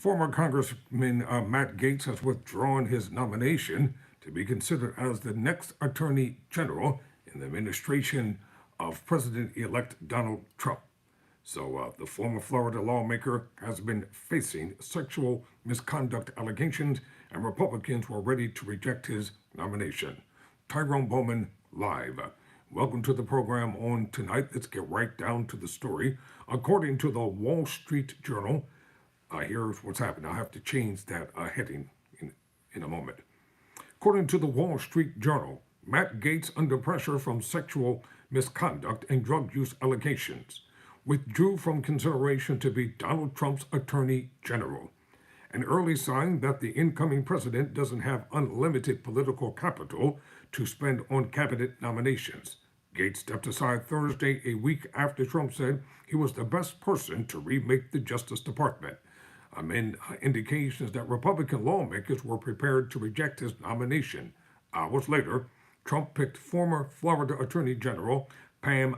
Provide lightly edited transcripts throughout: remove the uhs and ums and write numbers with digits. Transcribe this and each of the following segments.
Former Congressman Matt Gaetz has withdrawn his nomination to be considered as the next Attorney General in the administration of President-elect Donald Trump. So the former Florida lawmaker has been facing sexual misconduct allegations, and Republicans were ready to reject his nomination. Tyrone Bowman live. Welcome to the program on tonight. Let's get right down to the story. According to the Wall Street Journal, here's what's happened. I'll have to change that heading in a moment. According to the Wall Street Journal, Matt Gaetz, under pressure from sexual misconduct and drug use allegations, withdrew from consideration to be Donald Trump's Attorney General, an early sign that the incoming president doesn't have unlimited political capital to spend on cabinet nominations. Gaetz stepped aside Thursday, a week after Trump said he was the best person to remake the Justice Department, amid indications that Republican lawmakers were prepared to reject his nomination. Hours later, Trump picked former Florida Attorney General Pam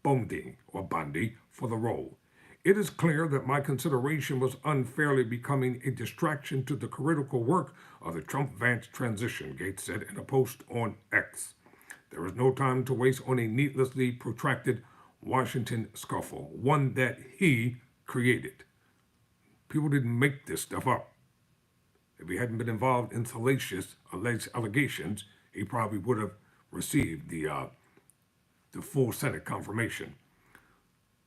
Bondi for the role. It is clear that my consideration was unfairly becoming a distraction to the critical work of the Trump-Vance transition, Gaetz said in a post on X. There is no time to waste on a needlessly protracted Washington scuffle, one that he created. People didn't make this stuff up. If he hadn't been involved in salacious alleged allegations, he probably would have received the full Senate confirmation.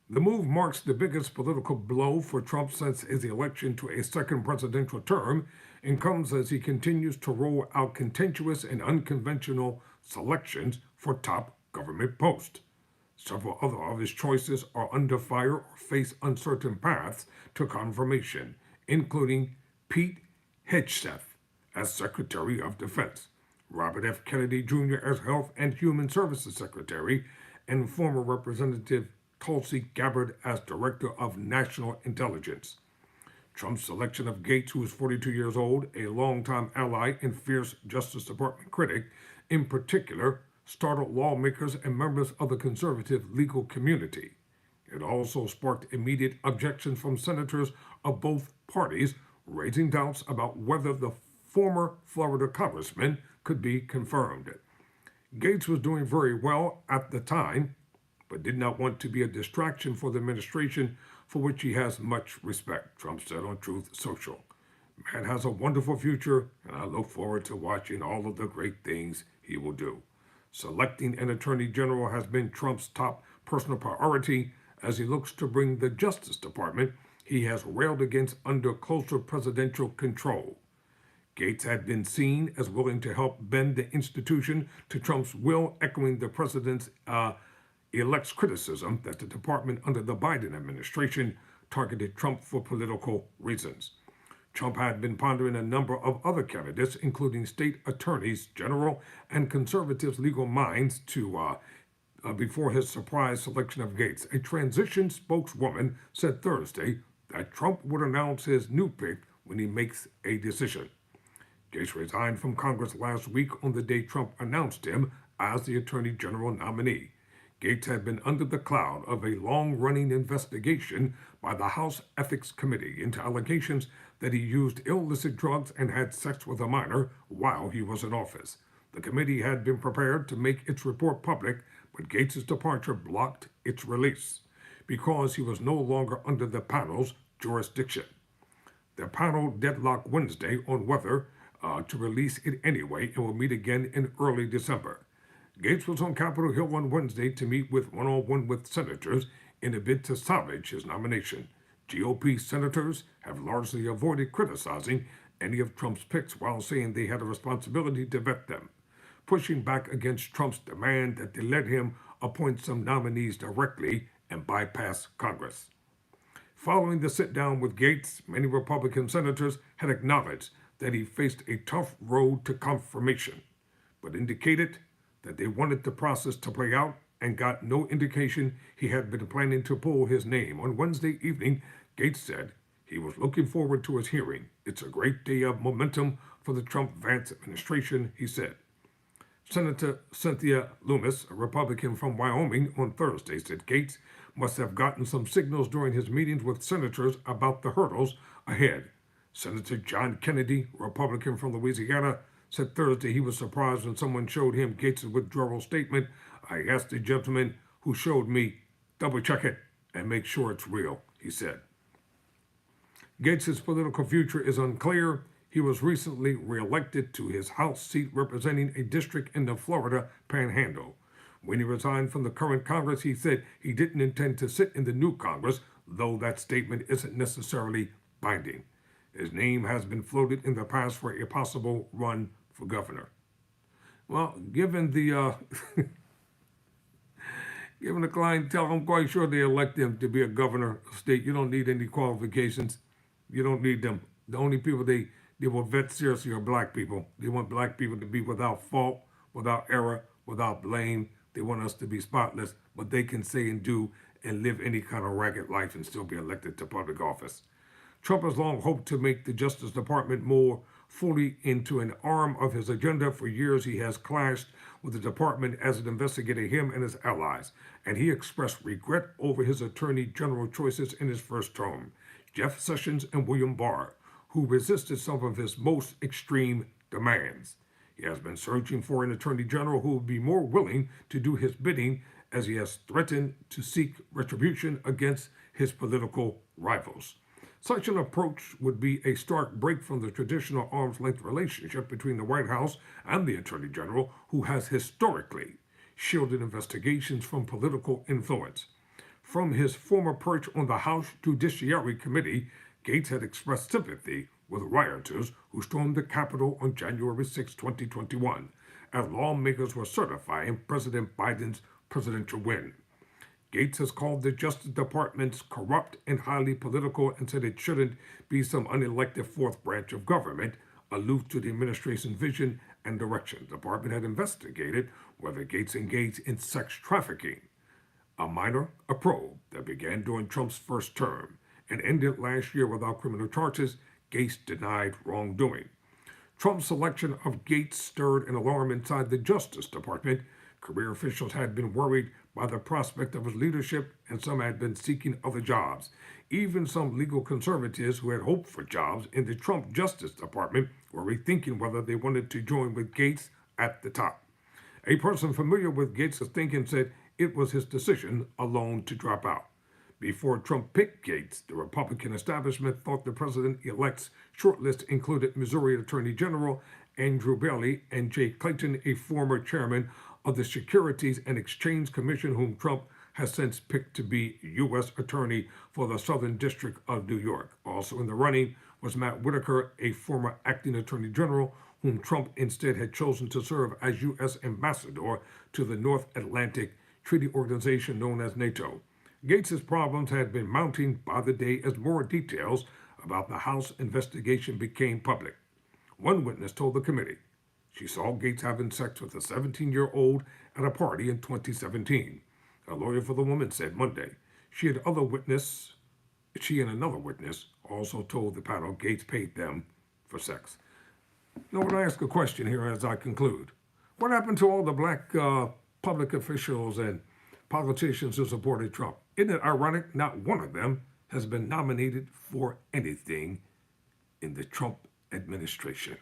The move marks the biggest political blow for Trump since his election to a second presidential term and comes as he continues to roll out contentious and unconventional selections for top government posts. Several other of his choices are under fire or face uncertain paths to confirmation, including Pete Hegseth as Secretary of Defense, Robert F. Kennedy Jr. as Health and Human Services Secretary, and former Representative Tulsi Gabbard as Director of National Intelligence. Trump's selection of Gaetz, who is 42 years old, a longtime ally and fierce Justice Department critic, in particular, startled lawmakers and members of the conservative legal community. It also sparked immediate objections from senators of both parties, raising doubts about whether the former Florida congressman could be confirmed. Gaetz was doing very well at the time, but did not want to be a distraction for the administration, for which he has much respect, Trump said on Truth Social. Matt has a wonderful future, and I look forward to watching all of the great things he will do. Selecting an attorney general has been Trump's top personal priority as he looks to bring the Justice Department he has railed against under closer presidential control. Gaetz had been seen as willing to help bend the institution to Trump's will, echoing the president's elect's criticism that the department under the Biden administration targeted Trump for political reasons. Trump had been pondering a number of other candidates, including state attorneys general and conservative legal minds, before his surprise selection of Gaetz. A transition spokeswoman said Thursday that Trump would announce his new pick when he makes a decision. Gaetz resigned from Congress last week on the day Trump announced him as the Attorney General nominee. Gaetz had been under the cloud of a long-running investigation by the House Ethics Committee into allegations that he used illicit drugs and had sex with a minor while he was in office. The committee had been prepared to make its report public, but Gaetz's departure blocked its release because he was no longer under the panel's jurisdiction. The panel deadlocked Wednesday on whether to release it anyway and will meet again in early December. Gaetz was on Capitol Hill on Wednesday to meet one-on-one with senators in a bid to salvage his nomination. GOP senators have largely avoided criticizing any of Trump's picks while saying they had a responsibility to vet them, pushing back against Trump's demand that they let him appoint some nominees directly and bypass Congress. Following the sit-down with Gaetz, many Republican senators had acknowledged that he faced a tough road to confirmation, but indicated that they wanted the process to play out and got no indication he had been planning to pull his name. On Wednesday evening, Gaetz said he was looking forward to his hearing. It's a great day of momentum for the Trump-Vance administration, he said. Senator Cynthia Lummis, a Republican from Wyoming, on Thursday said Gaetz must have gotten some signals during his meetings with senators about the hurdles ahead. Senator John Kennedy, Republican from Louisiana, said Thursday he was surprised when someone showed him Gaetz's withdrawal statement. I asked the gentleman who showed me, double check it and make sure it's real, he said. Gaetz's political future is unclear. He was recently reelected to his House seat representing a district in the Florida Panhandle. When he resigned from the current Congress, he said he didn't intend to sit in the new Congress, though that statement isn't necessarily binding. His name has been floated in the past for a possible run for governor. Well, given the given the clientele, I'm quite sure they elect him to be a governor of state. You don't need any qualifications. You don't need them. The only people they will vet seriously are black people. They want black people to be without fault, without error, without blame. They want us to be spotless, but they can say and do and live any kind of ragged life and still be elected to public office. Trump has long hoped to make the Justice Department more fully into an arm of his agenda. For years, he has clashed with the department as it investigated him and his allies, and he expressed regret over his attorney general choices in his first term, Jeff Sessions and William Barr, who resisted some of his most extreme demands. He has been searching for an attorney general who would be more willing to do his bidding, as he has threatened to seek retribution against his political rivals. Such an approach would be a stark break from the traditional arm's-length relationship between the White House and the Attorney General, who has historically shielded investigations from political influence. From his former perch on the House Judiciary Committee, Gaetz had expressed sympathy with rioters who stormed the Capitol on January 6, 2021, as lawmakers were certifying President Biden's presidential win. Gaetz has called the Justice Department corrupt and highly political and said it shouldn't be some unelected fourth branch of government, aloof to the administration's vision and direction. The department had investigated whether Gaetz engaged in sex trafficking, a minor, a probe that began during Trump's first term and ended last year without criminal charges. Gaetz denied wrongdoing. Trump's selection of Gaetz stirred an alarm inside the Justice Department. Career officials had been worried by the prospect of his leadership, and some had been seeking other jobs. Even some legal conservatives who had hoped for jobs in the Trump Justice Department were rethinking whether they wanted to join with Gaetz at the top. A person familiar with Gaetz's thinking said it was his decision alone to drop out. Before Trump picked Gaetz, the Republican establishment thought the president-elect's shortlist included Missouri Attorney General Andrew Bailey and Jay Clayton, a former chairman of the Securities and Exchange Commission, whom Trump has since picked to be U.S. Attorney for the Southern District of New York. Also in the running was Matt Whitaker, a former acting Attorney General, whom Trump instead had chosen to serve as U.S. Ambassador to the North Atlantic Treaty Organization known as NATO. Gaetz's problems had been mounting by the day as more details about the House investigation became public. One witness told the committee she saw Gaetz having sex with a 17-year-old at a party in 2017. A lawyer for the woman said Monday she and another witness also told the panel Gaetz paid them for sex. Now, I want to ask a question here as I conclude. What happened to all the black public officials and politicians who supported Trump? Isn't it ironic not one of them has been nominated for anything in the Trump administration?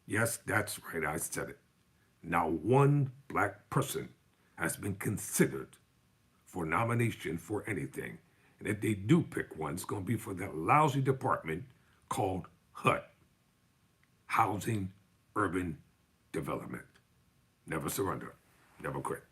Yes, that's right, I said it. Not one black person has been considered for nomination for anything. And if they do pick one, it's going to be for that lousy department called HUD, Housing Urban Development. Never surrender, never quit.